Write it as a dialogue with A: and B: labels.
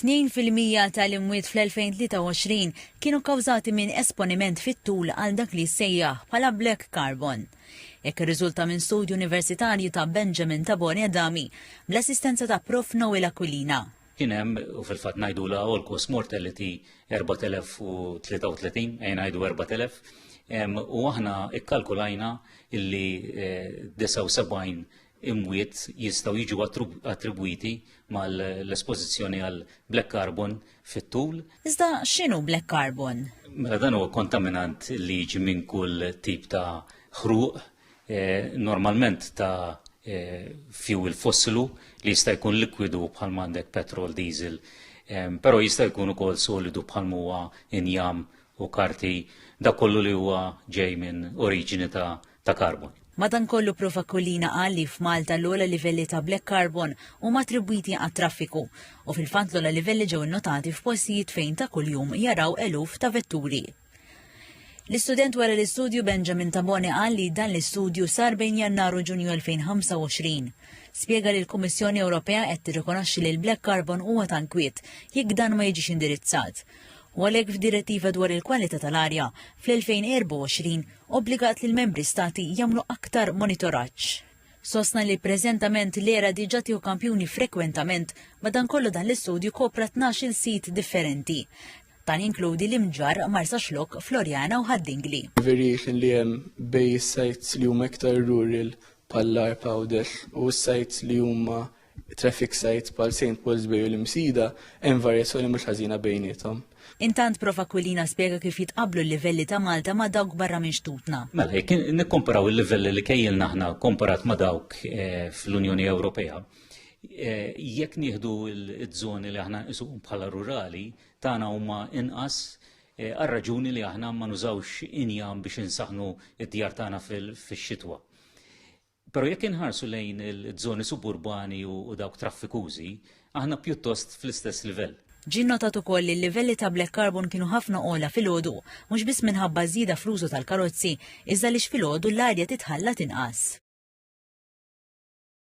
A: 2% tal-imwiet fl-2023 kienu kawżati minn esponiment fit-tul għal dak li sejjaħ bħala black carbon. Jekk irriżulta minn studju universitarju ta' Benjamin Tabone Adami bl-assistenza ta' Prof Noel Aquilina.
B: Kien hemm u fil-fatt ngħidula all cause mortality 4033, ngħidu 4000, u aħna ikkalkulajna illi 79 imwiet jistgħu jiġu attribwiti mal-espożizzjoni għal black carbon fit-tul.
A: Iżda x'inhu black carbon?
B: Mela dan huwa kontaminant li jiġi minn kull tip ta' ħruq, normalment ta' fuel fossilu li jista' jkun likwidu bħal m'għandek petrol, diesel, però jista' jkun ukoll solidu bħal huwa injam u karti, dak kollu li huwa ġej minn oriġini ta' karbon.
A: Madankollu Prof Aquilina qal li f'Malta l-ogħla livelli ta' black carbon huma attribwiti għat-traffiku u fil-fatt l-ogħla livelli ġew innotati f'postijiet fejn ta' kuljum jaraw eluf ta' vetturi. L-istudent wara l-istudju Benjamin Tabone qal li dan l-istudju sar bejn Jannar u Ġunju 2025. Spjega li l-Kummissjoni Ewropea qed tirrikonoxxi li l-black carbon huwa tankwiet jekk dan ma jiġix indirizzat. U għalhekk f'direttiva dwar il-kwalità tal-arja fl-2024 obbligat li l-membri stati jagħmlu aktar monitoraġġ. Sostna li preżentament l-era diġà tieħu kampjuni frekwentament madankollu dan l-istudju kopra 12 sit differenti. Dan jinkludi l-imġar Marsa Xlok, Florjana u Ħaddingli.
C: Variation li hemm bej sites li huma iktar rural bħal Powder u sites li huma traffic sites bħal St. Paul's Bay u l-Imsida hemm varjazzjoni mhux ħażina bejniethom.
A: Intant Prof Aquilina spjega kif jitqablu l-livelli ta' Malta ma' dawk barra minn xtutna.
B: Mela jekk nikkomparaw il-livelli li kejjilna aħna komparat ma' dawk fl-Unjoni Ewropea, jekk nieħdu l-żoni li aħna nqisuhom bħala rurali tagħna huma inqas għar-raġuni li aħna ma nużawx injam biex insaħħnu d-djar tagħna fix-xitwa. Però jekk inħarsu lejn il-żoni suburbani u dawk traffikużi, aħna pjuttost fl-istess livell.
A: Ġie notat ukoll li l-livelli ta' black carbon kienu ħafna ogħla filgħodu, mhux biss minħabba żieda fl-użu tal-karozzi, iżda li fil-għodu l-arja titħallat inqas.